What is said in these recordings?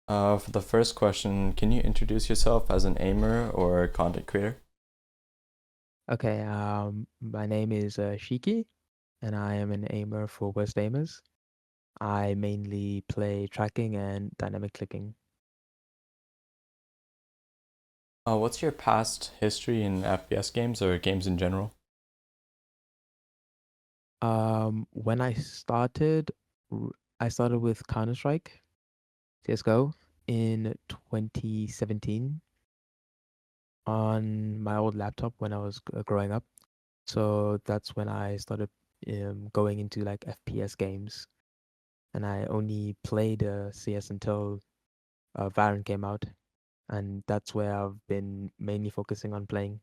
For the first question, can you introduce yourself as an aimer or content creator? Okay, my name is Shiki, and I am an aimer for West Aimers. I mainly play tracking and dynamic clicking. What's your past history in FPS games or games in general? When r- I started with Counter-Strike, CS:GO, in 2017 on my old laptop when I was growing up. So that's when I started going into like FPS games, and I only played CS until Valorant came out. And that's where I've been mainly focusing on playing.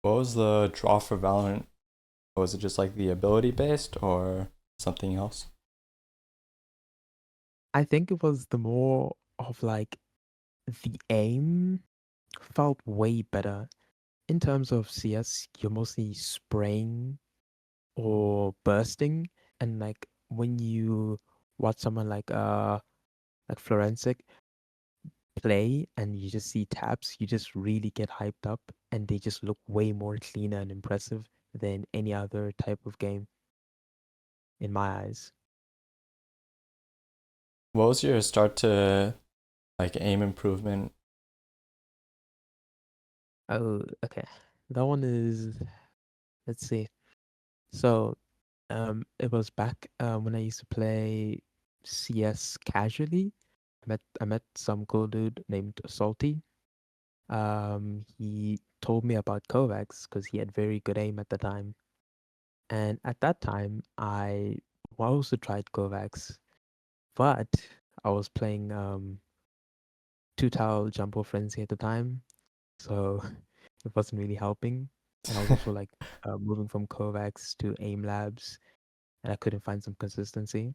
What was the draw for Valorant? Was it just like the ability based or something else? I think it was the more of like the aim felt way better. In terms of CS, you're mostly spraying or bursting, and like when you watch someone like Forensic play and you just see taps, you just really get hyped up and they just look way more cleaner and impressive than any other type of game in my eyes. What was your start to like aim improvement? Oh, okay. That one is, let's see. So, it was back when I used to play CS casually. I met some cool dude named Salty. He told me about Kovacs because he had very good aim at the time. And at that time, I also tried Kovacs, but I was playing Two Tile Jumbo Frenzy at the time, so it wasn't really helping. And I was also like moving from Kovacs to Aim Labs, and I couldn't find some consistency.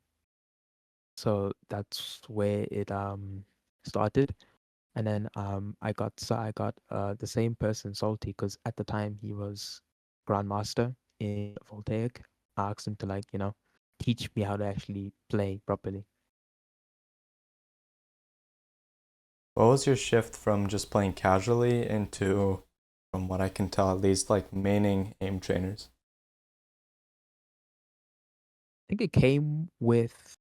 So that's where it started. And then I got the same person Salty because at the time he was Grandmaster in Voltaic. I asked him to like, teach me how to actually play properly. What was your shift from just playing casually into, from what I can tell, at least like maining aim trainers? I think it came with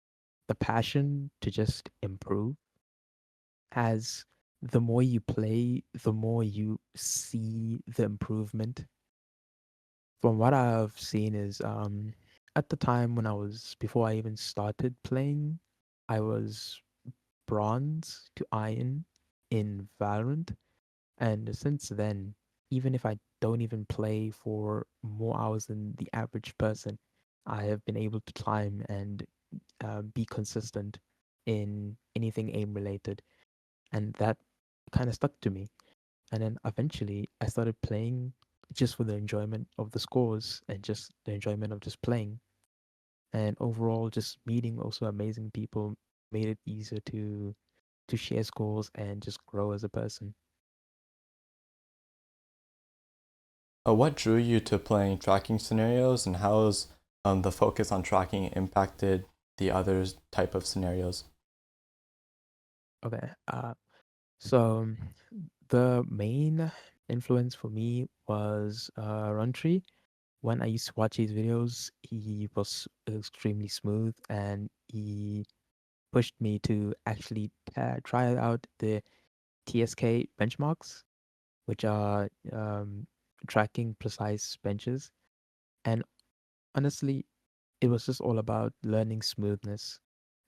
the passion to just improve. As the more you play, the more you see the improvement. From what I've seen is at the time when I was before I even started playing, I was bronze to iron in Valorant. And since then, even if I don't even play for more hours than the average person, I have been able to climb and be consistent in anything aim related. And that kind of stuck to me. And then eventually I started playing just for the enjoyment of the scores and just the enjoyment of just playing. And overall, just meeting also amazing people made it easier to share scores and just grow as a person. What drew you to playing tracking scenarios, and how has the focus on tracking impacted the other type of scenarios? Okay. So the main influence for me was Runtree. When I used to watch his videos, he was extremely smooth and he pushed me to actually try out the TSK benchmarks, which are tracking precise benches. And honestly, it was just all about learning smoothness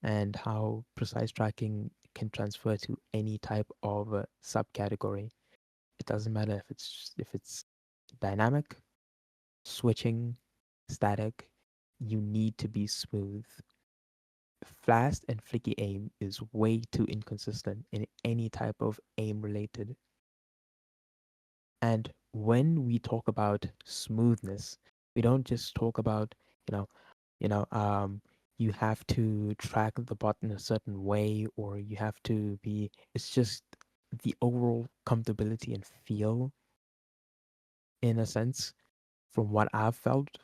and how precise tracking can transfer to any type of subcategory. It doesn't matter if it's dynamic, switching, static. You need to be smooth. Fast and flicky aim is way too inconsistent in any type of aim related. And when we talk about smoothness, we don't just talk about, you know, you know, um, you have to track the button a certain way or you have to be, it's just the overall comfortability and feel in a sense from what I've felt.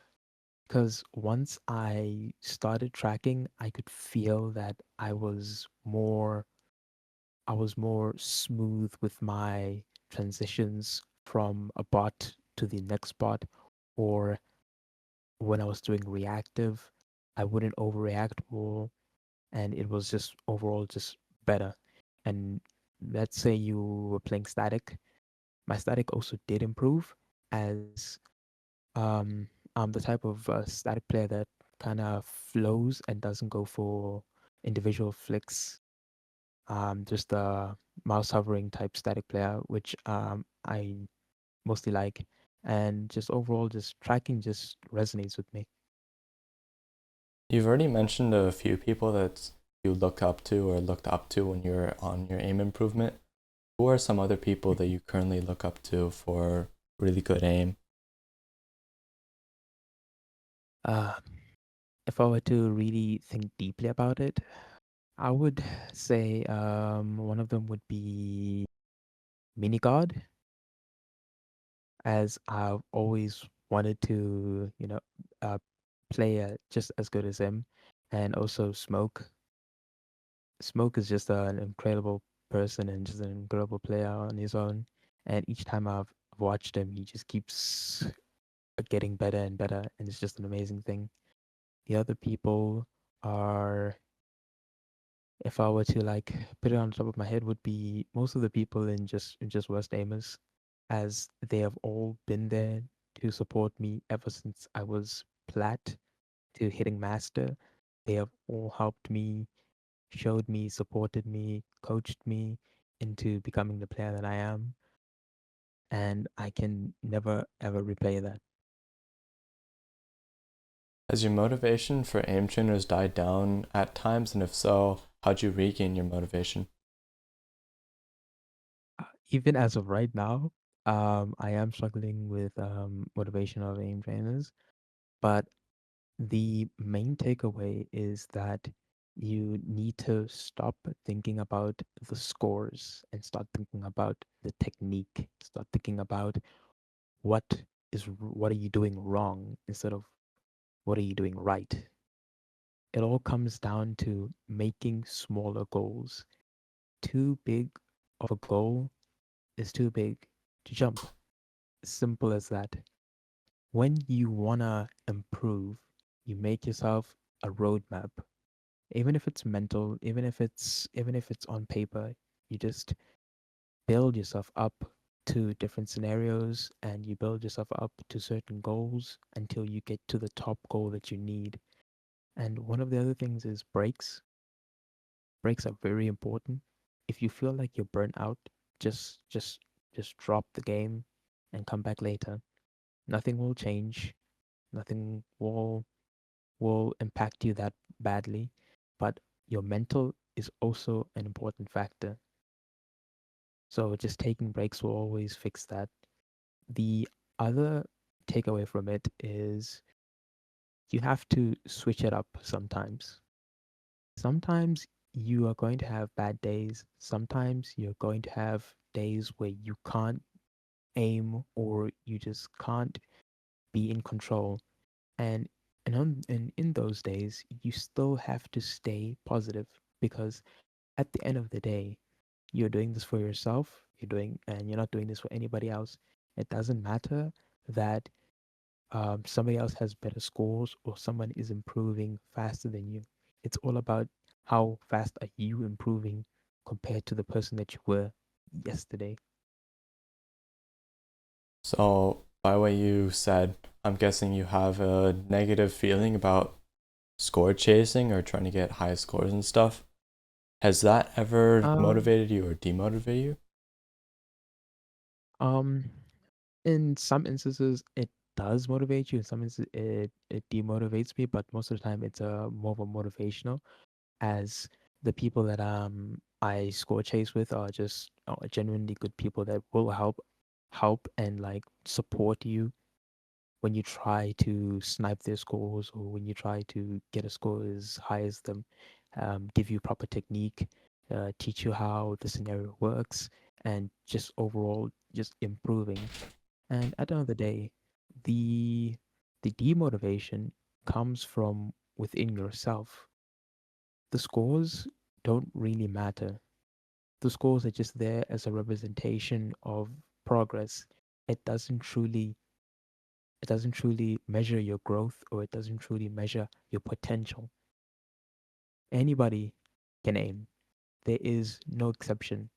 because once I started tracking, I could feel that I was more smooth with my transitions from a bot to the next bot, or when I was doing reactive, I wouldn't overreact more, and it was just overall just better. And let's say you were playing static, my static also did improve, as I'm the type of static player that kind of flows and doesn't go for individual flicks. Just a mouse hovering type static player, which I mostly like, and just overall, just tracking just resonates with me. You've already mentioned a few people that you look up to or looked up to when you're on your aim improvement. Who are some other people that you currently look up to for really good aim? Uh, if I were to really think deeply about it, I would say one of them would be Minigod, as I've always wanted to, uh, play just as good as him, and also Smoke. Smoke is just an incredible person and just an incredible player on his own. And each time I've watched him, he just keeps getting better and better, and it's just an amazing thing. The other people are, if I were to like put it on top of my head, would be most of the people in just West Amos, as they have all been there to support me ever since I was plat to hitting master. They have all helped me, showed me, supported me, coached me into becoming the player that I am, and I can never ever repay that. Has your motivation for aim trainers died down at times? And if so, how'd you regain your motivation? Even as of right now, I am struggling with motivation of aim trainers, but the main takeaway is that you need to stop thinking about the scores and start thinking about the technique. Start thinking about what what are you doing wrong instead of what are you doing right. It all comes down to making smaller goals. Too big of a goal is too big to jump. Simple as that. When you wanna improve, you make yourself a roadmap. Even if it's mental, even if it's on paper, you just build yourself up to different scenarios, and you build yourself up to certain goals until you get to the top goal that you need. And one of the other things is breaks. Breaks are very important. If you feel like you're burnt out, just just just drop the game and come back later. Nothing will change. Nothing will impact you that badly, but your mental is also an important factor. So just taking breaks will always fix that. The other takeaway from it is you have to switch it up sometimes. Sometimes you are going to have bad days. Sometimes you're going to have days where you can't aim, or you just can't be in control. And and in those days, you still have to stay positive, because at the end of the day, you're doing this for yourself. And you're not doing this for anybody else. It doesn't matter that somebody else has better scores or someone is improving faster than you. It's all about how fast are you improving compared to the person that you were yesterday. So, by what you said, I'm guessing you have a negative feeling about score chasing or trying to get high scores and stuff. Has that ever Um, motivated you or demotivated you? um, in some instances, it does motivate you. In some instances, it demotivates me. But most of the time, it's more of a motivational, as the people that I score chase with are just genuinely good people that will help and like support you when you try to snipe their scores, or when you try to get a score as high as them, give you proper technique, teach you how the scenario works, and just overall just improving. And at the end of the day, the The demotivation comes from within yourself. The scores don't really matter. The scores are just there as a representation of progress. It doesn't truly it doesn't truly measure your growth, or it doesn't truly measure your potential. Anybody can aim. There is no exception.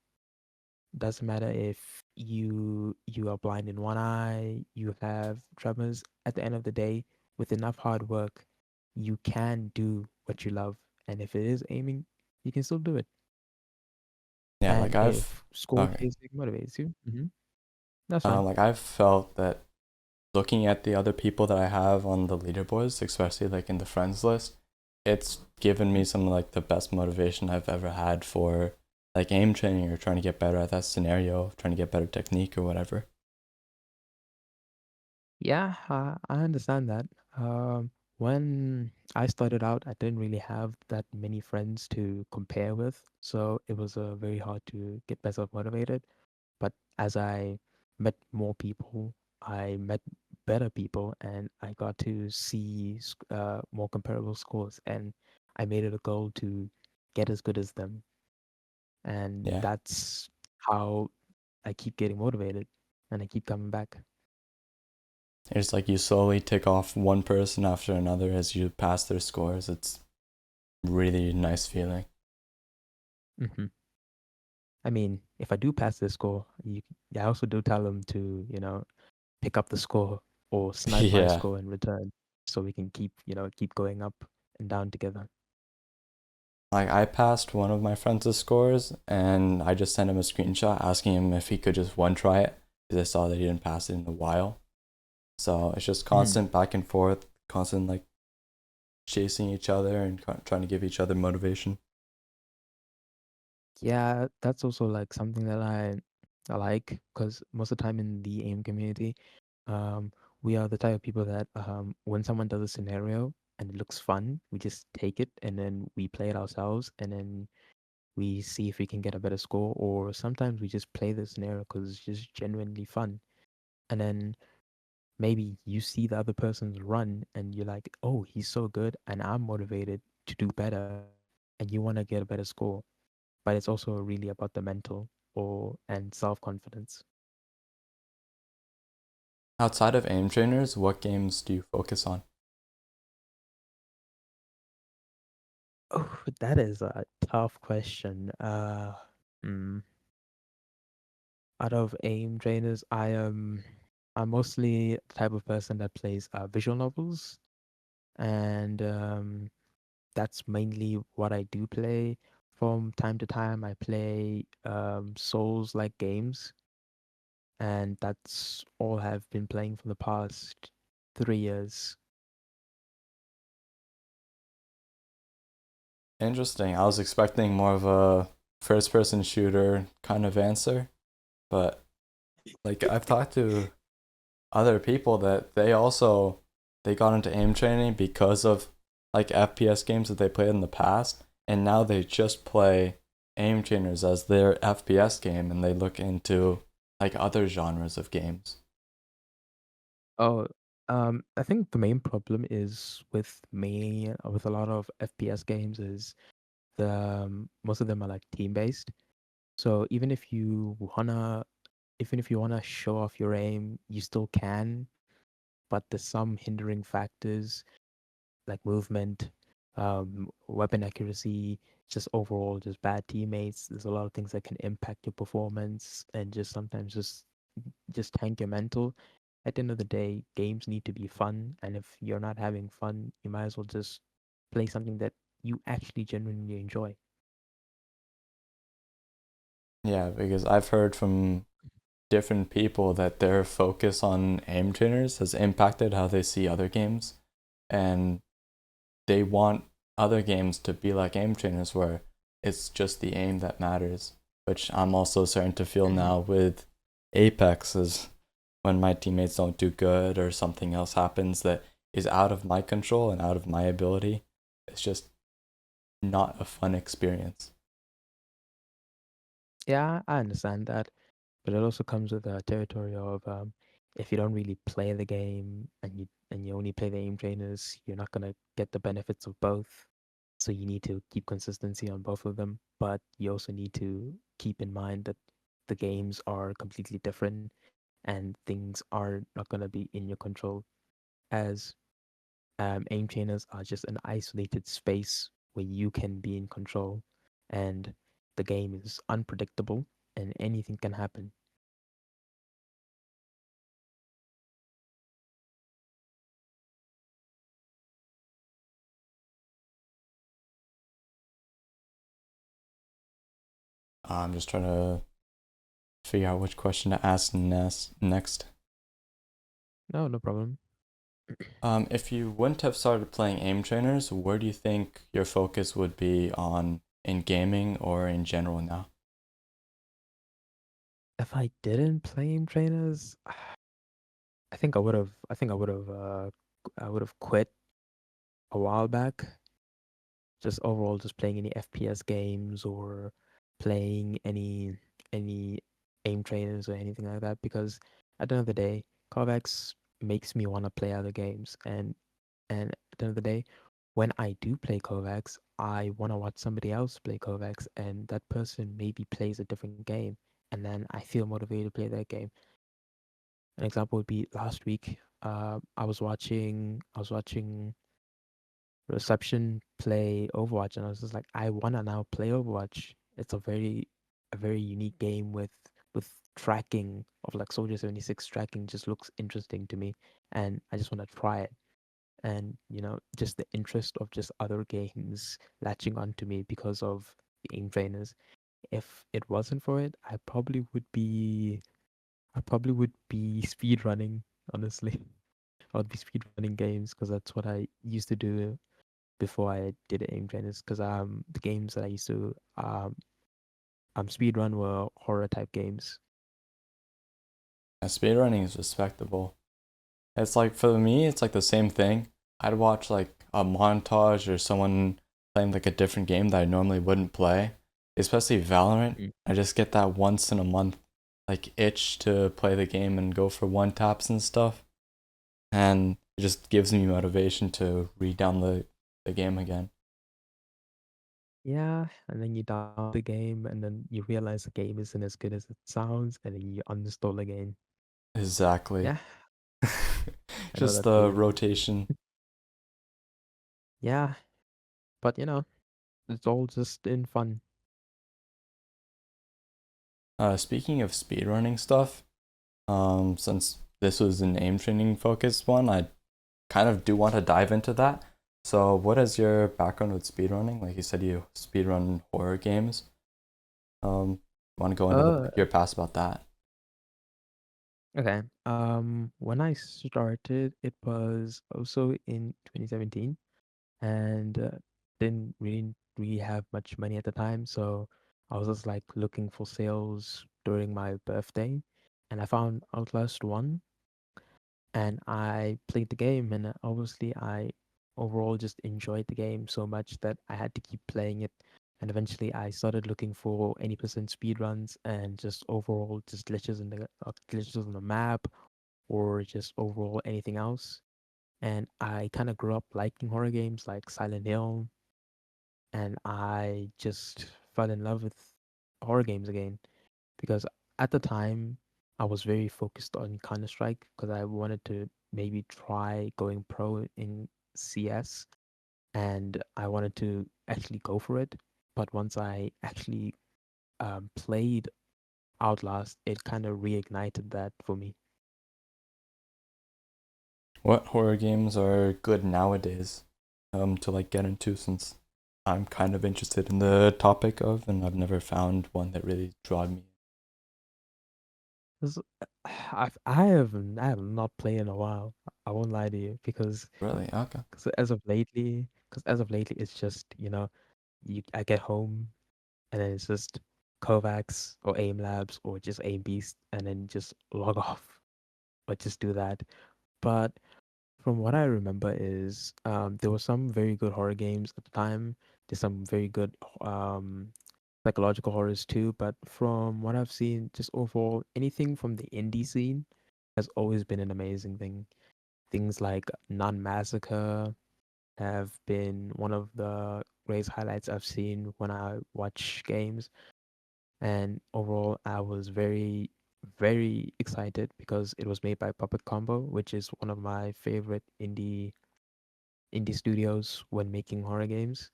Doesn't matter if you are blind in one eye, you have tremors. At the end of the day, with enough hard work, you can do what you love. And if it is aiming, you can still do it. Yeah, And if score okay. chasing motivates you, that's fine. Like I've felt that looking at the other people that I have on the leaderboards, especially like in the friends list, it's given Mhm. me some like the best motivation I've ever had for like aim training or trying to get better at that scenario, trying to get better technique or whatever. Yeah, I understand that. When I started out, I didn't really have that many friends to compare with, so it was very hard to get myself motivated. But as I met more people, I met better people, and I got to see more comparable scores, and I made it a goal to get as good as them, and Yeah. that's how I keep getting motivated, and I keep coming back. It's like you slowly tick off one person after another as you pass their scores. It's really nice feeling. Hmm. I mean, if I do pass this score, I also do tell them to, pick up the score or snipe my Yeah. score in return, so we can keep going up and down together. Like I passed one of my friends' scores and I just sent him a screenshot asking him if he could just one try it because I saw that he didn't pass it in a while. So it's just Mhm. constant back and forth, constant like chasing each other and trying to give each other motivation. Yeah, that's also like something that I like, because most of the time in the AIM community, um, we are the type of people that when someone does a scenario and it looks fun, we just take it and then we play it ourselves, and then we see if we can get a better score, or sometimes we just play the scenario because it's just genuinely fun. And then maybe you see the other person's run and you're like, oh, he's so good, and I'm motivated to do better, and you want to get a better score. But it's also really about the mental or and self-confidence. Outside of aim trainers, what games do you focus on? Oh, that is a tough question. Hmm. Out of AIM trainers, I'm mostly the type of person that plays visual novels, and that's mainly what I do play. From time to time, I play Souls-like games, and that's all I've been playing for the past 3 years. Interesting. I was expecting more of a first person shooter kind of answer, but like I've talked to other people that they got into aim training because of like FPS games that they played in the past, and now they just play aim trainers as their FPS game, and they look into like other genres of games. Oh, I think the main problem is with a lot of FPS games is most of them are like team based. So even if you wanna show off your aim, you still can, but there's some hindering factors like movement, weapon accuracy, just overall just bad teammates. There's a lot of things that can impact your performance and just sometimes just tank your mental. At the end of the day, games need to be fun, and if you're not having fun, you might as well just play something that you actually genuinely enjoy. Yeah, because I've heard from different people that their focus on aim trainers has impacted how they see other games, and they want other games to be like aim trainers where it's just the aim that matters, which I'm also starting to feel Mhm. now with Apex is when my teammates don't do good or something else happens that is out of my control and out of my ability. It's just not a fun experience. Yeah, I understand that, but it also comes with the territory of if you don't really play the game and you only play the aim trainers, you're not gonna get the benefits of both. So you need to keep consistency on both of them, but you also need to keep in mind that the games are completely different and things are not gonna be in your control. As aim trainers are just an isolated space where you can be in control, and the game is unpredictable and anything can happen. I'm just trying to figure out which question to ask next. No, no problem. If you wouldn't have started playing aim trainers, where do you think your focus would be on in gaming or in general now? If I didn't play aim trainers, I think I would have. I would have quit a while back. Just overall, just playing any FPS games or playing any aim trainers or anything like that. Because at the end of the day, Kovacs makes me want to play other games, and at the end of the day, when I do play Kovacs, I want to watch somebody else play Kovacs, and that person maybe plays a different game, and then I feel motivated to play that game. An example would be last week. I was watching Reception play Overwatch, and I was just like, I wanna now play Overwatch. It's a very unique game with tracking of like Soldier 76 tracking just looks interesting to me, and I just want to try it. And just the interest of just other games latching onto me because of the aim trainers. If it wasn't for it, I probably would be speed running, honestly. I would be speed running games because that's what I used to do before I did aim trainers. Because the games that I used to speed run were horror type games. Speedrunning is respectable. It's like for me, it's like the same thing. I'd watch like a montage or someone playing like a different game that I normally wouldn't play, especially Valorant. Mm. I just get that once in a month like itch to play the game and go for one taps and stuff, and it just gives me motivation to re-download the game again. Yeah, and then you download the game, and then you realize the game isn't as good as it sounds, and then you uninstall again. Exactly. Yeah, I know Just that the feeling. rotation. Yeah, but it's all just in fun. Speaking of speedrunning stuff, since this was an aim training focused one, I kind of do want to dive into that. So, what is your background with speedrunning? Like you said, you speedrun horror games. Want to go into Uh, your past about that? okay. When I started, it was also in 2017, and didn't really have much money at the time, so I was just like looking for sales during my birthday, and I found Outlast 1, and I played the game, and obviously I overall just enjoyed the game so much that I had to keep playing it. And eventually I started looking for any percent speed runs and just overall just glitches on the map or just overall anything else. And I kind of grew up liking horror games like Silent Hill, and I just fell in love with horror games again because at the time I was very focused on Counter Strike because I wanted to maybe try going pro in CS, and I wanted to actually go for it. But once I actually played Outlast, it kind of reignited that for me. What horror games are good nowadays? To like get into since I'm kind of interested in the topic of, and I've never found one that really drew me. 'Cause I have not played in a while. I won't lie to you Really? Okay. because as of lately, it's just I get home and then it's just Kovacs or Aim Labs or just Aim Beast and then just log off or just do that. But from what I remember is there were some very good horror games at the time. There's some very good psychological horrors too. But from what I've seen, just overall anything from the indie scene has always been an amazing thing. Things like non-massacre have been one of the greatest highlights I've seen when I watch games. And overall, I was very, very excited because it was made by Puppet Combo, which is one of my favorite indie studios when making horror games,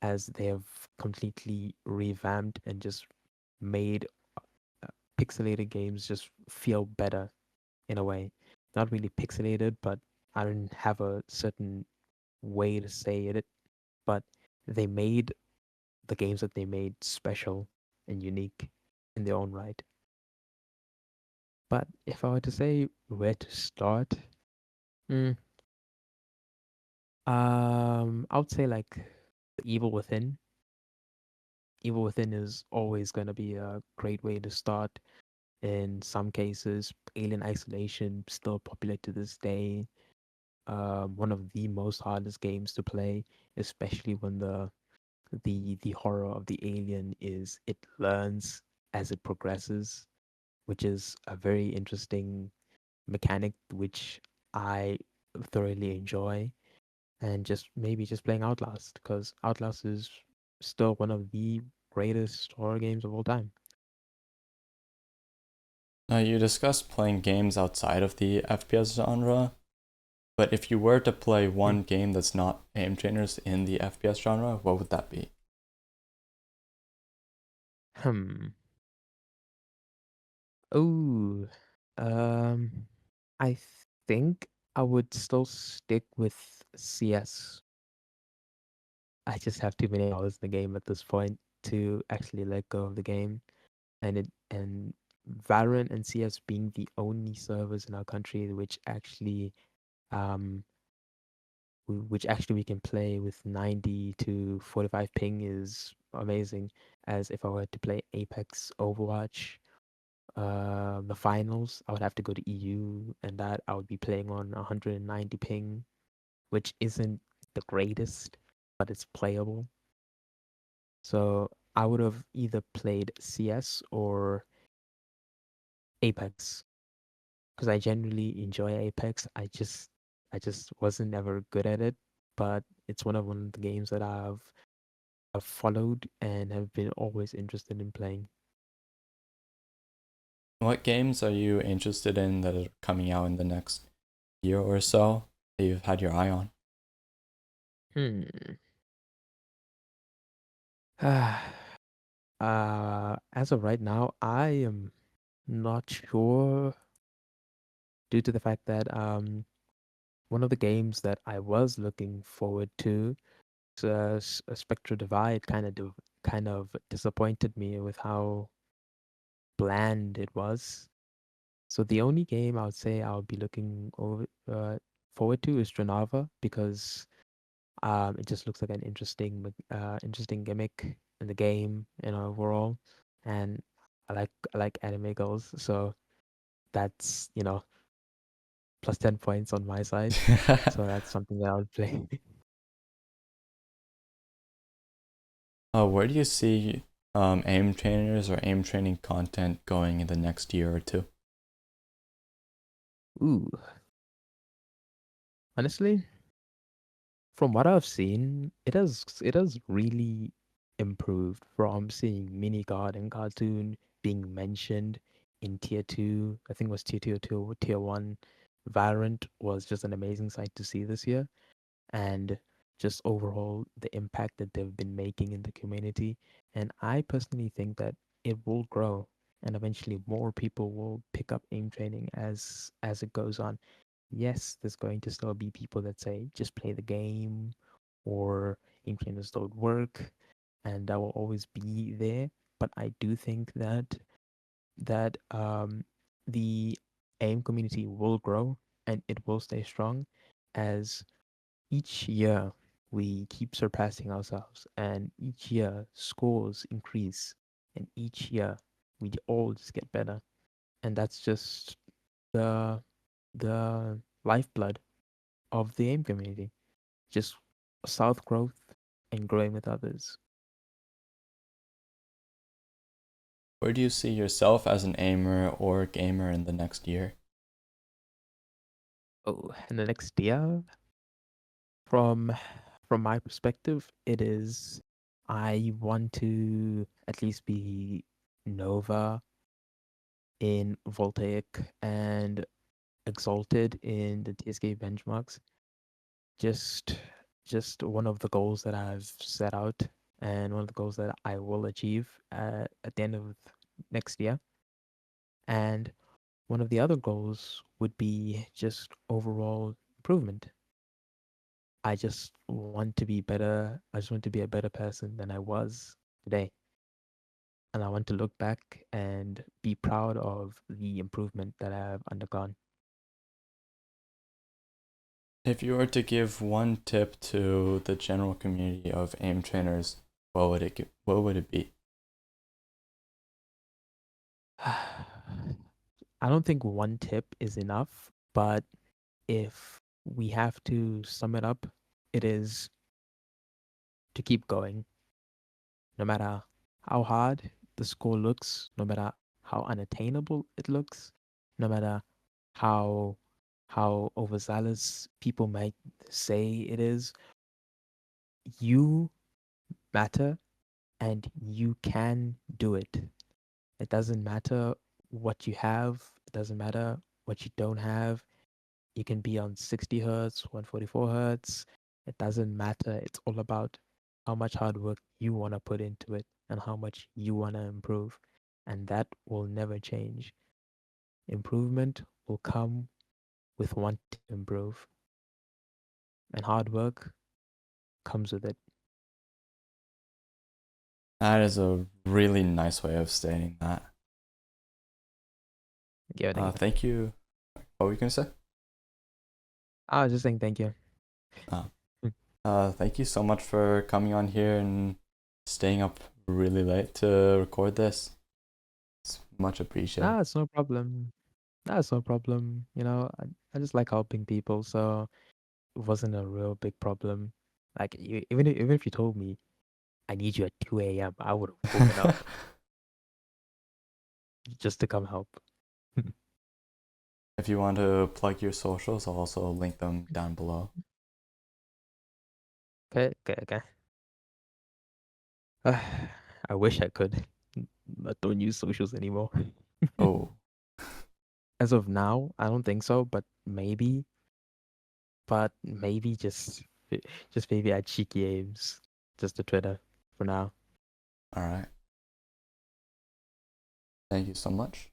as they have completely revamped and just made uh, pixelated games just feel better in a way. Not really pixelated, but I don't have a certain way to say it, but they made the games that they made special and unique in their own right. But if I were to say where to start, mm, I would say like the Evil Within. Evil Within is always going to be a great way to start. In some cases, Alien Isolation still popular to this day. One of the most hardest games to play, especially when the horror of the alien is it learns as it progresses, which is a very interesting mechanic which I thoroughly enjoy. And just maybe just playing Outlast because Outlast is still one of the greatest horror games of all time. Now, you discussed playing games outside of the FPS genre, but if you were to play Hmm. one game that's not aim trainers in the FPS genre, what would that be? Hmm. Oh, um, I think I would still stick with CS. I just have too many hours in the game at this point to actually let go of the game. And Valorant and CS being the only servers in our country um which actually we can play with 90 to 45 ping is amazing. As if I were to play Apex, Overwatch, the finals, I would have to go to EU, and that I would be playing on 190 ping, which isn't the greatest, but it's playable. So I would have either played CS or Apex because I generally enjoy Apex. I just wasn't ever good at it, but it's one of the games that I've followed and have been always interested in playing. What games are you interested in that are coming out in the next year or so that you've had your eye on? Hmm. As of right now, I am not sure due to the fact that one of the games that I was looking forward to, Spectral Divide, kind of disappointed me with how bland it was. So the only game I would say I would be forward to is Stranava because it just looks like an interesting gimmick in the game and overall, and I like anime girls, so that's plus 10 points on my side. So that's something that I would play. Where do you see aim trainers or aim training content going in the next year or two? Ooh, honestly, from what I've seen, it has really improved from seeing mini god and cartoon being mentioned in tier two. I think it was tier two or tier one. Valorant was just an amazing sight to see this year, and just overall the impact that they've been making in the community. And I personally think that it will grow, and eventually more people will pick up aim training as it goes on. Yes, there's going to still be people that say just play the game or aim trainers don't work, and that will always be there. But I do think that the aim community will grow and it will stay strong as each year we keep surpassing ourselves, and each year scores increase, and each year we all just get better, and that's just the the lifeblood of the AIM community. Just self growth and growing with others. Where do you see yourself as an aimer or gamer in the next year? Oh, in the next year, from from my perspective, it is I want to at least be Nova in Voltaic and Exalted in the TSK benchmarks. Just just one of the goals that I've set out and one of the goals that I will achieve at the end of next year. And one of the other goals would be just overall improvement. I just want to be better. I just want to be a better person than I was today. And I want to look back and be proud of the improvement that I've undergone. If you were to give one tip to the general community of aim trainers, what would it be? I don't think one tip is enough, but if we have to sum it up, it is to keep going, no matter how hard the score looks, no matter how unattainable it looks, no matter how overzealous people might say it is, you matter and you can do it. It doesn't matter what you have, it doesn't matter what you don't have. You can be on 60 hertz, 144 hertz. It doesn't matter. It's all about how much hard work you want to put into it and how much you want to improve. And that will never change. Improvement will come with wanting to improve, and hard work comes with it. That is a really nice way of stating that. Thank you. Thank you. What were you gonna say? I was just saying thank you. Uh, Thank you so much for coming on here and staying up really late to record this. It's much appreciated. It's no problem. It's no problem. I just like helping people, so it wasn't a real big problem. Like even if you told me I need you at 2 a.m., I would have woken up just to come help. If you want to plug your socials, I'll also link them down below. Okay, okay, okay. I wish I could. I don't use socials anymore. Oh, As of now, I don't think so, but maybe just maybe at Shiki Ames, just the Twitter for now. all right. Thank you so much.